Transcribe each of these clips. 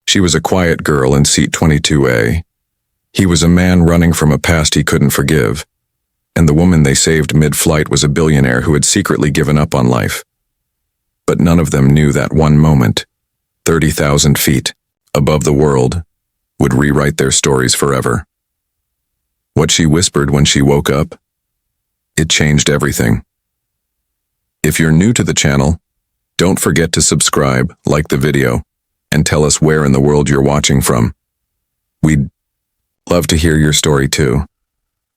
She was a quiet girl in seat 22A. He was a man running from a past he couldn't forgive, and the woman they saved mid-flight was a billionaire who had secretly given up on life. But none of them knew that one moment, 30,000 feet above the world, would rewrite their stories forever. What she whispered when she woke up, it changed everything. If you're new to the channel, don't forget to subscribe, like the video, and tell us where in the world you're watching from. We'd love to hear your story too.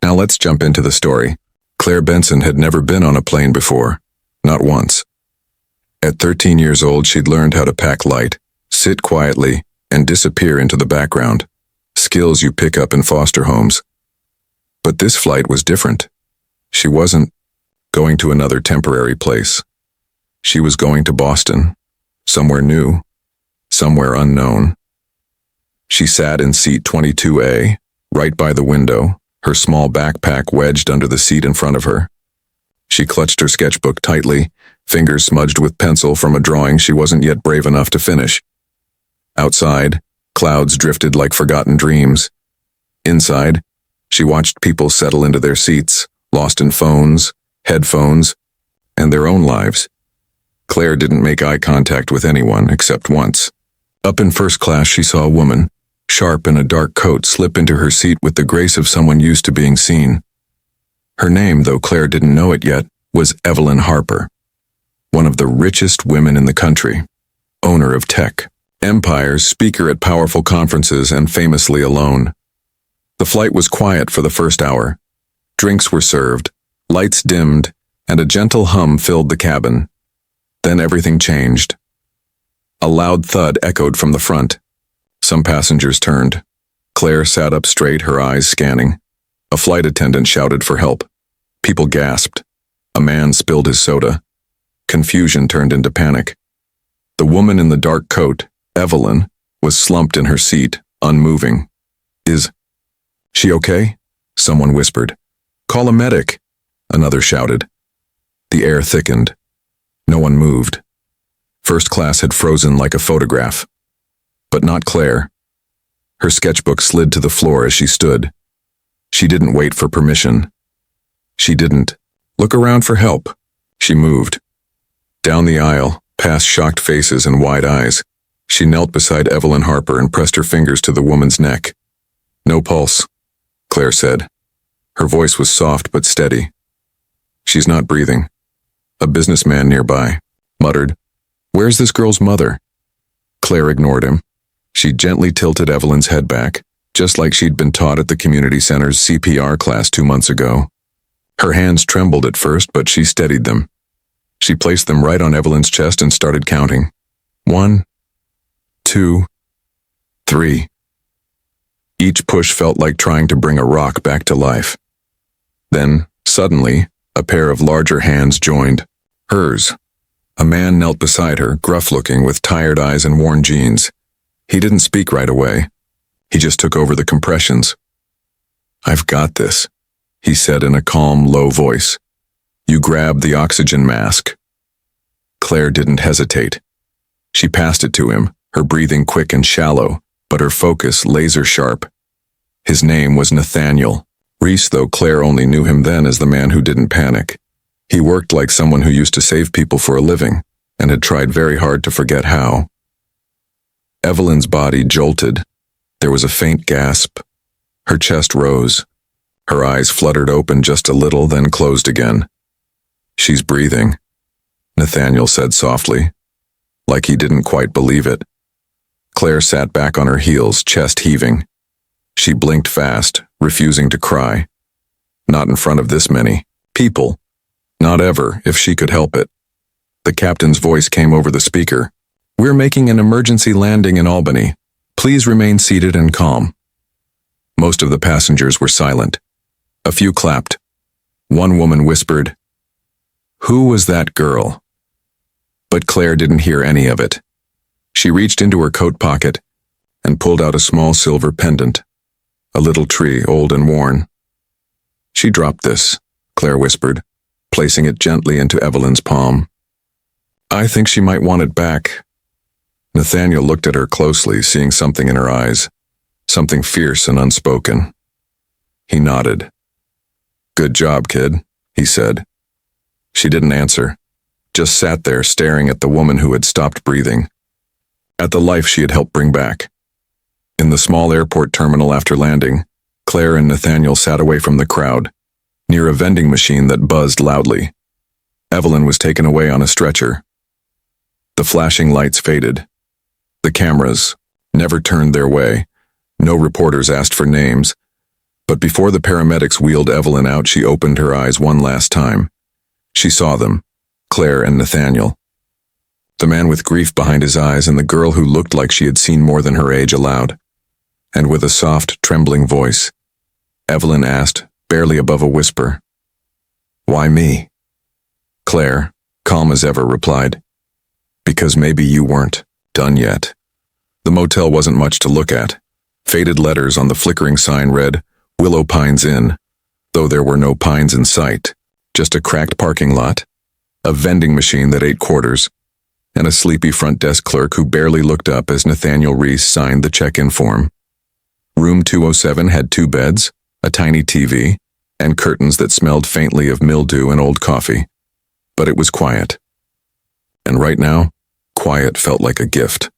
Now let's jump into the story. Claire Benson had never been on a plane before, not once. At 13 years old, she'd learned how to pack light, sit quietly, and disappear into the background, skills you pick up in foster homes. But this flight was different. She wasn't going to another temporary place. She was going to Boston, somewhere new, somewhere unknown. She sat in seat 22A, right by the window, her small backpack wedged under the seat in front of her. She clutched her sketchbook tightly, fingers smudged with pencil from a drawing she wasn't yet brave enough to finish. Outside, clouds drifted like forgotten dreams. Inside, she watched people settle into their seats, lost in phones, headphones, and their own lives. Claire didn't make eye contact with anyone except once. Up in first class, she saw a woman, sharp in a dark coat, slip into her seat with the grace of someone used to being seen. Her name, though Claire didn't know it yet, was Evelyn Harper, one of the richest women in the country, owner of tech empires, speaker at powerful conferences, and famously alone. The flight was quiet for the first hour. Drinks were served, lights dimmed, and a gentle hum filled the cabin. Then everything changed. A loud thud echoed from the front. Some passengers turned. Claire sat up straight, her eyes scanning. A flight attendant shouted for help. People gasped. A man spilled his soda. Confusion turned into panic. The woman in the dark coat, Evelyn, was slumped in her seat, unmoving. "Is she okay?" someone whispered. "Call a medic," another shouted. The air thickened. No one moved. First class had frozen like a photograph. But not Claire. Her sketchbook slid to the floor as she stood. She didn't wait for permission. She didn't look around for help. She moved. Down the aisle, past shocked faces and wide eyes, she knelt beside Evelyn Harper and pressed her fingers to the woman's neck. "No pulse," Claire said. Her voice was soft but steady. "She's not breathing." A businessman nearby muttered, "Where's this girl's mother?" Claire ignored him. She gently tilted Evelyn's head back, just like she'd been taught at the community center's CPR class 2 months ago. Her hands trembled at first, but she steadied them. She placed them right on Evelyn's chest and started counting. 1, 2, 3. Each push felt like trying to bring a rock back to life. Then, suddenly, a pair of larger hands joined. Hers. A man knelt beside her, gruff-looking, with tired eyes and worn jeans. He didn't speak right away. He just took over the compressions. "I've got this," he said in a calm, low voice. "You grab the oxygen mask." Claire didn't hesitate. She passed it to him, her breathing quick and shallow, but her focus laser-sharp. His name was Nathaniel Reese, though Claire only knew him then as the man who didn't panic. He worked like someone who used to save people for a living, and had tried very hard to forget how. Evelyn's body jolted. There was a faint gasp. Her chest rose. Her eyes fluttered open just a little, then closed again. "She's breathing," Nathaniel said softly, like he didn't quite believe it. Claire sat back on her heels, chest heaving. She blinked fast, refusing to cry. Not in front of this many people. Not ever, if she could help it. The captain's voice came over the speaker. "We're making an emergency landing in Albany. Please remain seated and calm." Most of the passengers were silent. A few clapped. One woman whispered, "Who was that girl?" But Claire didn't hear any of it. She reached into her coat pocket and pulled out a small silver pendant, a little tree, old and worn. "She dropped this," Claire whispered, placing it gently into Evelyn's palm. "I think she might want it back." Nathaniel looked at her closely, seeing something in her eyes, something fierce and unspoken. He nodded. "Good job, kid," he said. She didn't answer, just sat there staring at the woman who had stopped breathing, at the life she had helped bring back. In the small airport terminal after landing, Claire and Nathaniel sat away from the crowd, near a vending machine that buzzed loudly. Evelyn was taken away on a stretcher. The flashing lights faded. The cameras never turned their way. No reporters asked for names. But before the paramedics wheeled Evelyn out, she opened her eyes one last time. She saw them, Claire and Nathaniel. The man with grief behind his eyes and the girl who looked like she had seen more than her age aloud. And with a soft, trembling voice, Evelyn asked, barely above a whisper, "Why me?" Claire, calm as ever, replied, "Because maybe you weren't done yet." The motel wasn't much to look at. Faded letters on the flickering sign read, "Willow Pines Inn," though there were no pines in sight, just a cracked parking lot, a vending machine that ate quarters, and a sleepy front desk clerk who barely looked up as Nathaniel Reese signed the check-in form. Room 207 had 2 beds, a tiny TV, and curtains that smelled faintly of mildew and old coffee. But it was quiet. And right now, quiet felt like a gift.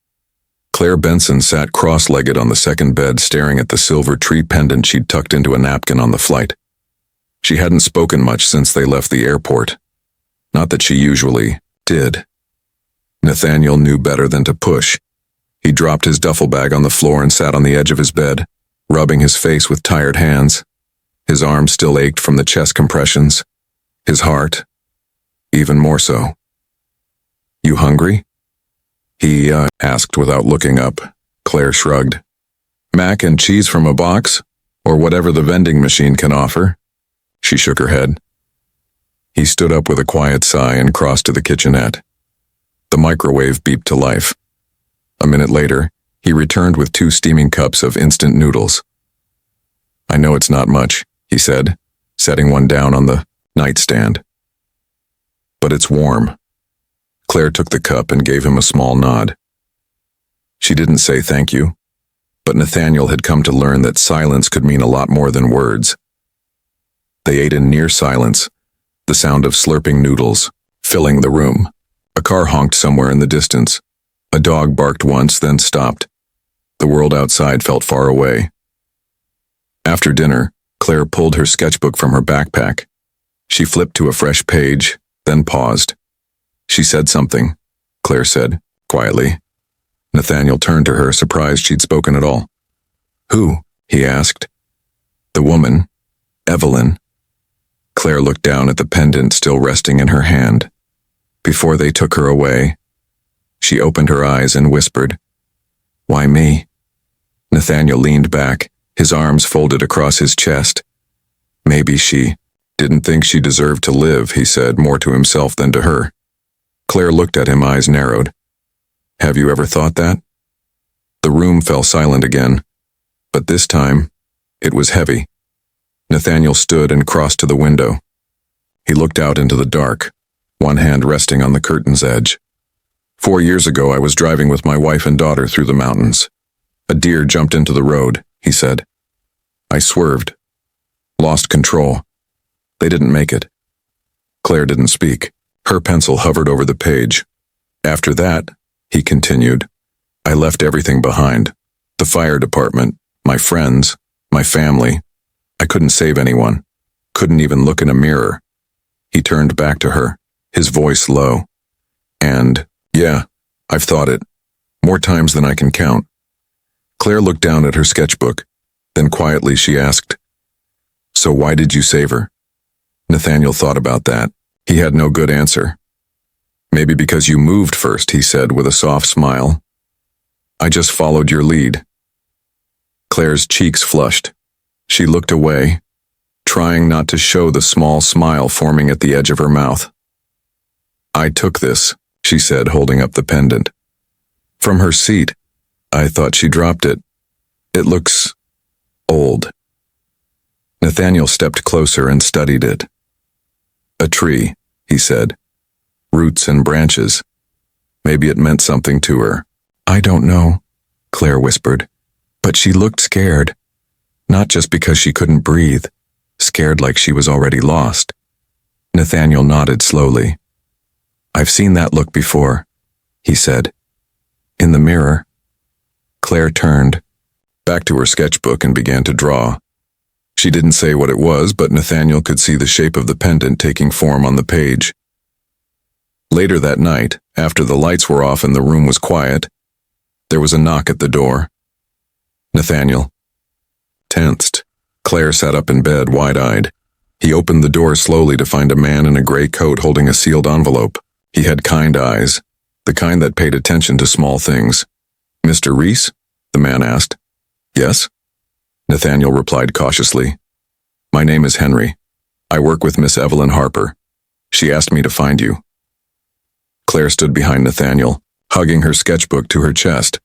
Claire Benson sat cross-legged on the second bed, staring at the silver tree pendant she'd tucked into a napkin on the flight. She hadn't spoken much since they left the airport. Not that she usually did. Nathaniel knew better than to push. He dropped his duffel bag on the floor and sat on the edge of his bed, rubbing his face with tired hands. His arms still ached from the chest compressions. His heart, even more so. "You hungry?" He asked without looking up. Claire shrugged. "Mac and cheese from a box, or whatever the vending machine can offer." She shook her head. He stood up with a quiet sigh and crossed to the kitchenette. The microwave beeped to life. A minute later, he returned with 2 steaming cups of instant noodles. "I know it's not much," he said, setting one down on the nightstand. "But it's warm." Claire took the cup and gave him a small nod. She didn't say thank you, but Nathaniel had come to learn that silence could mean a lot more than words. They ate in near silence, the sound of slurping noodles filling the room. A car honked somewhere in the distance. A dog barked once, then stopped. The world outside felt far away. After dinner, Claire pulled her sketchbook from her backpack. She flipped to a fresh page, then paused. "She said something," Claire said, quietly. Nathaniel turned to her, surprised she'd spoken at all. "Who?" he asked. "The woman, Evelyn." Claire looked down at the pendant still resting in her hand. Before they took her away, she opened her eyes and whispered, "Why me?" Nathaniel leaned back, his arms folded across his chest. "Maybe she didn't think she deserved to live," he said, more to himself than to her. Claire looked at him, eyes narrowed. "Have you ever thought that?" The room fell silent again, but this time, it was heavy. Nathaniel stood and crossed to the window. He looked out into the dark, one hand resting on the curtain's edge. 4 years ago, I was driving with my wife and daughter through the mountains. A deer jumped into the road, he said. I swerved, lost control. They didn't make it. Claire didn't speak. Her pencil hovered over the page. After that, he continued, I left everything behind. The fire department, my friends, my family. I couldn't save anyone. Couldn't even look in a mirror. He turned back to her, his voice low. And, yeah, I've thought it. More times than I can count. Claire looked down at her sketchbook. Then quietly she asked, So why did you save her? Nathaniel thought about that. He had no good answer. Maybe because you moved first, he said with a soft smile. I just followed your lead. Claire's cheeks flushed. She looked away, trying not to show the small smile forming at the edge of her mouth. I took this, she said, holding up the pendant. From her seat. I thought she dropped it. It looks old. Nathaniel stepped closer and studied it. A tree, he said. Roots and branches. Maybe it meant something to her. I don't know, Claire whispered, but she looked scared. Not just because she couldn't breathe, scared like she was already lost. Nathaniel nodded slowly. I've seen that look before, he said. In the mirror. Claire turned back to her sketchbook and began to draw. She didn't say what it was, but Nathaniel could see the shape of the pendant taking form on the page. Later that night, after the lights were off and the room was quiet, there was a knock at the door. Nathaniel. Tensed, Claire sat up in bed, wide-eyed. He opened the door slowly to find a man in a gray coat holding a sealed envelope. He had kind eyes, the kind that paid attention to small things. Mr. Reese? The man asked. Yes? Nathaniel replied cautiously. My name is Henry. I work with Miss Evelyn Harper. She asked me to find you. Claire stood behind Nathaniel, hugging her sketchbook to her chest.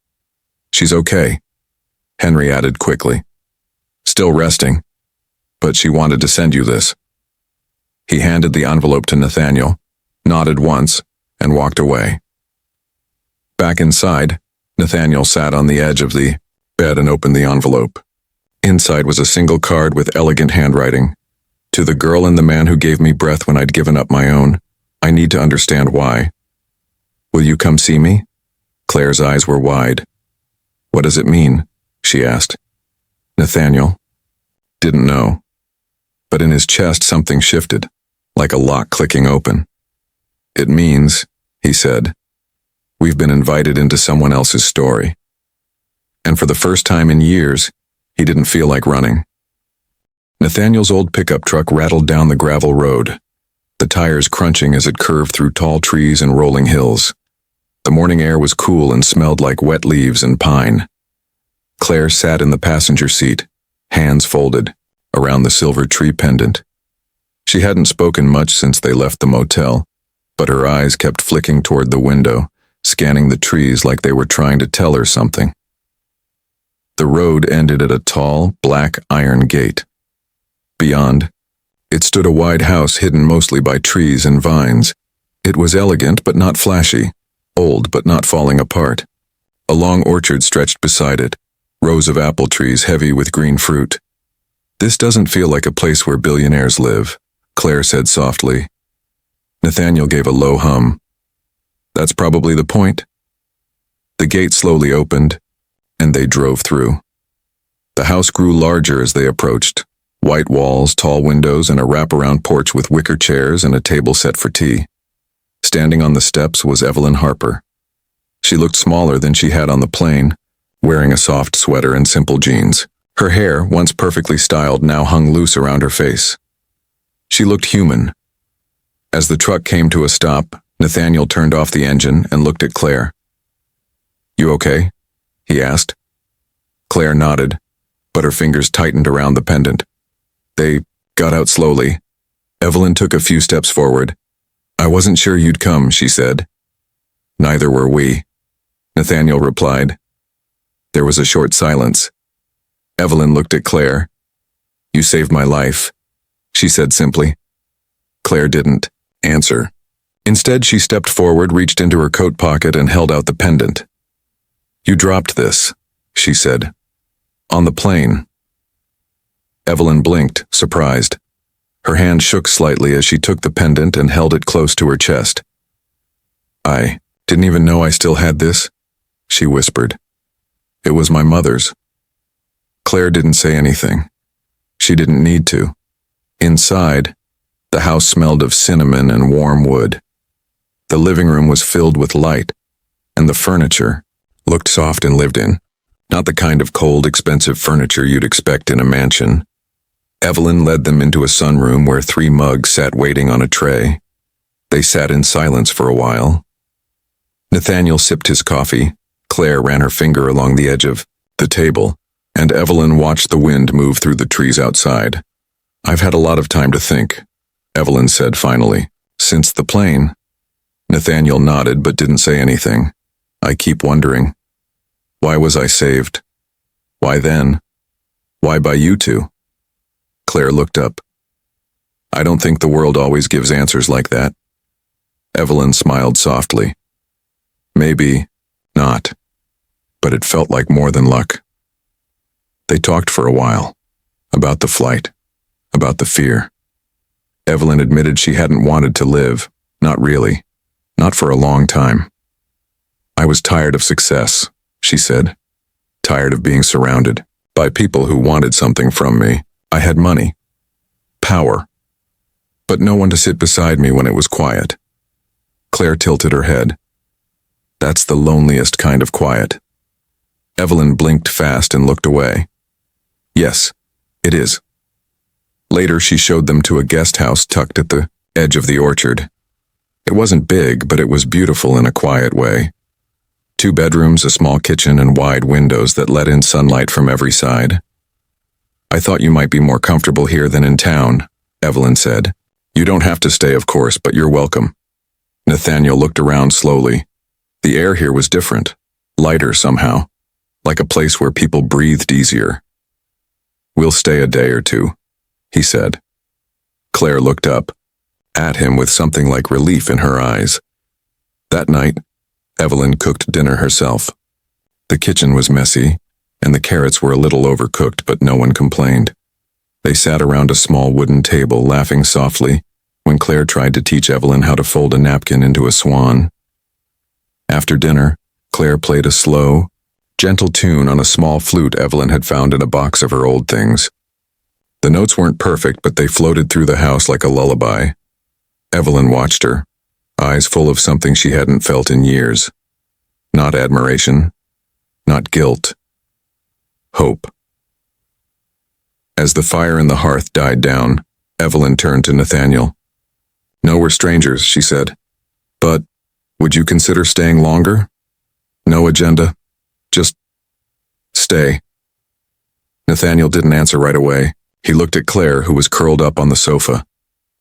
She's okay, Henry added quickly. Still resting, but she wanted to send you this. He handed the envelope to Nathaniel, nodded once, and walked away. Back inside, Nathaniel sat on the edge of the bed and opened the envelope. Inside was a single card with elegant handwriting. To the girl and the man who gave me breath when I'd given up my own, I need to understand why. Will you come see me? Claire's eyes were wide. What does it mean? She asked. Nathaniel didn't know. But in his chest something shifted, like a lock clicking open. It means, he said, we've been invited into someone else's story. And for the first time in years, he didn't feel like running. Nathaniel's old pickup truck rattled down the gravel road, the tires crunching as it curved through tall trees and rolling hills. The morning air was cool and smelled like wet leaves and pine. Claire sat in the passenger seat, hands folded, around the silver tree pendant. She hadn't spoken much since they left the motel, but her eyes kept flicking toward the window, scanning the trees like they were trying to tell her something. The road ended at a tall, black iron gate. Beyond, it stood a wide house hidden mostly by trees and vines. It was elegant but not flashy, old but not falling apart. A long orchard stretched beside it, rows of apple trees heavy with green fruit. This doesn't feel like a place where billionaires live, Claire said softly. Nathaniel gave a low hum. That's probably the point. The gate slowly opened, and they drove through. The house grew larger as they approached. White walls, tall windows, and a wraparound porch with wicker chairs and a table set for tea. Standing on the steps was Evelyn Harper. She looked smaller than she had on the plane, wearing a soft sweater and simple jeans. Her hair, once perfectly styled, now hung loose around her face. She looked human. As the truck came to a stop, Nathaniel turned off the engine and looked at Claire. You okay? He asked. Claire nodded, but her fingers tightened around the pendant. They got out slowly. Evelyn took a few steps forward. I wasn't sure you'd come, she said. Neither were we, Nathaniel replied. There was a short silence. Evelyn looked at Claire. You saved my life, she said simply. Claire didn't answer. Instead, she stepped forward, reached into her coat pocket, and held out the pendant. You dropped this, she said. On the plane. Evelyn blinked, surprised. Her hand shook slightly as she took the pendant and held it close to her chest. I didn't even know I still had this, she whispered. It was my mother's. Claire didn't say anything. She didn't need to. Inside, the house smelled of cinnamon and warm wood. The living room was filled with light, and the furniture looked soft and lived in. Not the kind of cold, expensive furniture you'd expect in a mansion. Evelyn led them into a sunroom where 3 mugs sat waiting on a tray. They sat in silence for a while. Nathaniel sipped his coffee. Claire ran her finger along the edge of the table, and Evelyn watched the wind move through the trees outside. I've had a lot of time to think, Evelyn said finally. Since the plane. Nathaniel nodded but didn't say anything. I keep wondering. Why was I saved? Why then? Why by you two? Claire looked up. I don't think the world always gives answers like that. Evelyn smiled softly. Maybe not. but it felt like more than luck. They talked for a while. About the flight. About the fear. Evelyn admitted she hadn't wanted to live. Not really. Not for a long time. I was tired of success, she said. Tired of being surrounded by people who wanted something from me. I had money. Power. But no one to sit beside me when it was quiet. Claire tilted her head. That's the loneliest kind of quiet. Evelyn blinked fast and looked away. Yes, it is. Later she showed them to a guest house tucked at the edge of the orchard. It wasn't big, but it was beautiful in a quiet way. 2 bedrooms, a small kitchen, and wide windows that let in sunlight from every side. I thought you might be more comfortable here than in town, Evelyn said. You don't have to stay, of course, but you're welcome. Nathaniel looked around slowly. The air here was different, lighter somehow, like a place where people breathed easier. We'll stay a day or 2, he said. Claire looked up, at him with something like relief in her eyes. That night, Evelyn cooked dinner herself. The kitchen was messy, and the carrots were a little overcooked, but no one complained. They sat around a small wooden table, laughing softly, when Claire tried to teach Evelyn how to fold a napkin into a swan. After dinner, Claire played a slow, gentle tune on a small flute Evelyn had found in a box of her old things. The notes weren't perfect, but they floated through the house like a lullaby. Evelyn watched her, eyes full of something she hadn't felt in years. Not admiration, not guilt. Hope. As the fire in the hearth died down, Evelyn turned to Nathaniel. No, we're strangers, she said. But, would you consider staying longer? No agenda. Just stay. Nathaniel didn't answer right away. He looked at Claire, who was curled up on the sofa,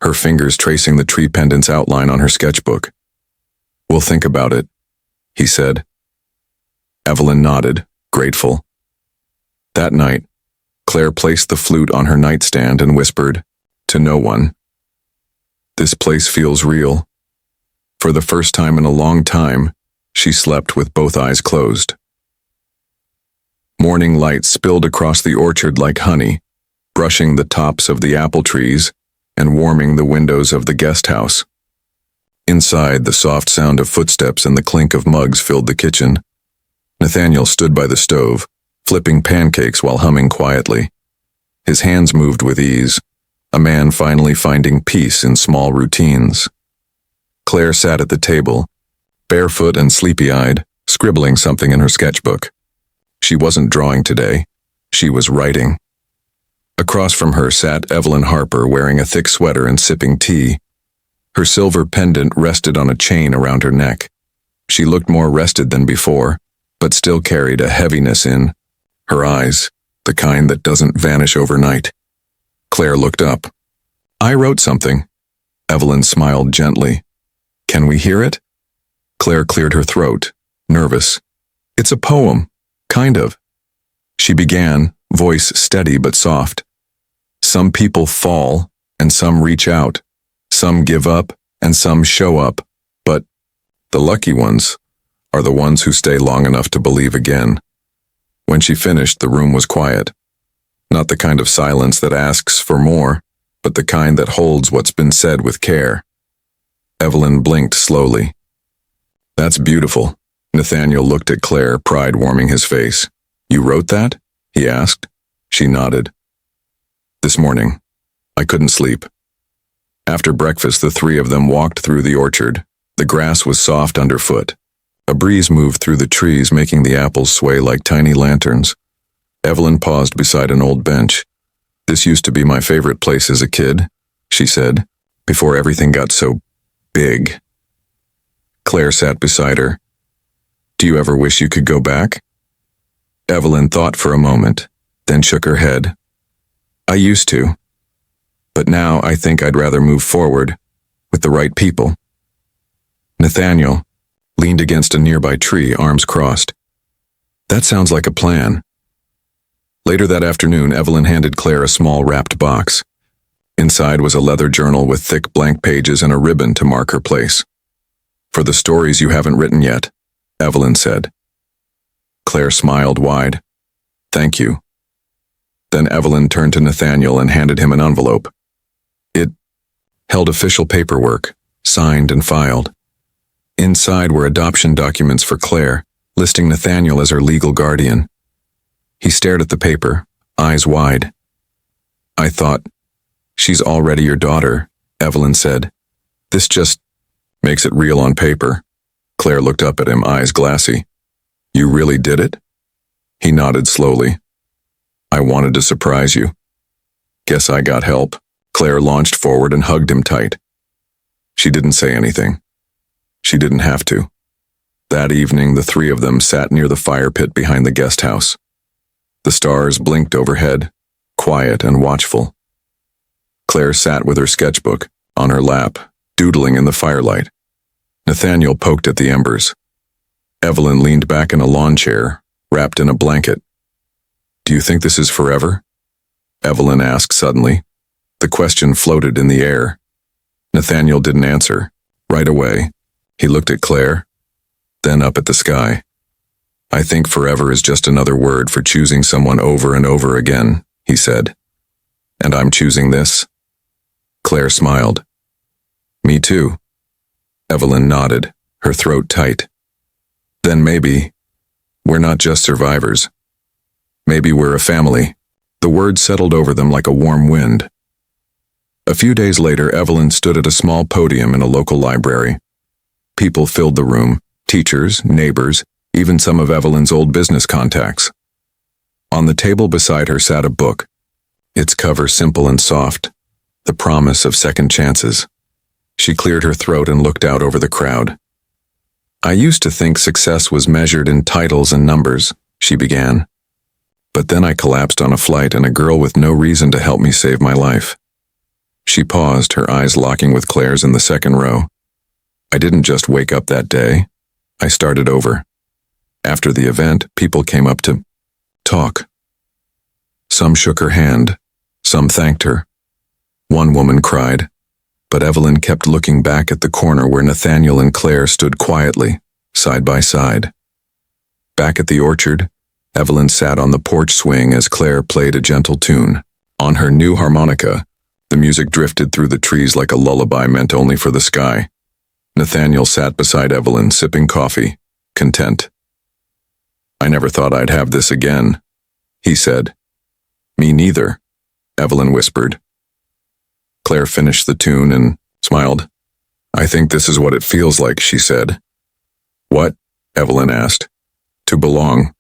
her fingers tracing the tree pendant's outline on her sketchbook. We'll think about it, he said. Evelyn nodded, grateful. That night, Claire placed the flute on her nightstand and whispered, to no one, "This place feels real." For the first time in a long time, she slept with both eyes closed. Morning light spilled across the orchard like honey, brushing the tops of the apple trees and warming the windows of the guest house. Inside, the soft sound of footsteps and the clink of mugs filled the kitchen. Nathaniel stood by the stove, flipping pancakes while humming quietly. His hands moved with ease, a man finally finding peace in small routines. Claire sat at the table, barefoot and sleepy-eyed, scribbling something in her sketchbook. She wasn't drawing today. She was writing. Across from her sat Evelyn Harper, wearing a thick sweater and sipping tea. Her silver pendant rested on a chain around her neck. She looked more rested than before, but still carried a heaviness in her eyes, the kind that doesn't vanish overnight. Claire looked up. I wrote something. Evelyn smiled gently. Can we hear it? Claire cleared her throat, nervous. It's a poem, kind of. She began, voice steady but soft. Some people fall, and some reach out. Some give up, and some show up. But the lucky ones are the ones who stay long enough to believe again. When she finished, the room was quiet. Not the kind of silence that asks for more, but the kind that holds what's been said with care. Evelyn blinked slowly. That's beautiful. Nathaniel looked at Claire, pride warming his face. You wrote that? He asked. She nodded. This morning. I couldn't sleep. After breakfast, the 3 of them walked through the orchard. The grass was soft underfoot. A breeze moved through the trees, making the apples sway like tiny lanterns. Evelyn paused beside an old bench. This used to be my favorite place as a kid, she said, before everything got so big. Claire sat beside her. Do you ever wish you could go back? Evelyn thought for a moment, then shook her head. I used to. But now I think I'd rather move forward, with the right people. Nathaniel leaned against a nearby tree, arms crossed. That sounds like a plan. Later that afternoon, Evelyn handed Claire a small wrapped box. Inside was a leather journal with thick blank pages and a ribbon to mark her place. For the stories you haven't written yet, Evelyn said. Claire smiled wide. Thank you. Then Evelyn turned to Nathaniel and handed him an envelope. It held official paperwork, signed and filed. Inside were adoption documents for Claire, listing Nathaniel as her legal guardian. He stared at the paper, eyes wide. I thought, she's already your daughter, Evelyn said. This just makes it real on paper. Claire looked up at him, eyes glassy. You really did it? He nodded slowly. I wanted to surprise you. Guess I got help. Claire launched forward and hugged him tight. She didn't say anything. She didn't have to. That evening, the three of them sat near the fire pit behind the guest house. The stars blinked overhead, quiet and watchful. Claire sat with her sketchbook on her lap, doodling in the firelight. Nathaniel poked at the embers. Evelyn leaned back in a lawn chair, wrapped in a blanket. Do you think this is forever? Evelyn asked suddenly. The question floated in the air. Nathaniel didn't answer. Right away, he looked at Claire, then up at the sky. I think forever is just another word for choosing someone over and over again, he said. And I'm choosing this? Claire smiled. Me too. Evelyn nodded, her throat tight. Then maybe we're not just survivors. Maybe we're a family. The words settled over them like a warm wind. A few days later, Evelyn stood at a small podium in a local library. People filled the room, teachers, neighbors, even some of Evelyn's old business contacts. On the table beside her sat a book, its cover simple and soft, the promise of second chances. She cleared her throat and looked out over the crowd. I used to think success was measured in titles and numbers, she began. But then I collapsed on a flight and a girl with no reason to help me save my life. She paused, her eyes locking with Claire's in the second row. I didn't just wake up that day. I started over. After the event, people came up to talk. Some shook her hand. Some thanked her. One woman cried, but Evelyn kept looking back at the corner where Nathaniel and Claire stood quietly, side by side. Back at the orchard, Evelyn sat on the porch swing as Claire played a gentle tune. On her new harmonica, the music drifted through the trees like a lullaby meant only for the sky. Nathaniel sat beside Evelyn, sipping coffee, content. I never thought I'd have this again, he said. Me neither, Evelyn whispered. Claire finished the tune and smiled. I think this is what it feels like, she said. What? Evelyn asked. To belong.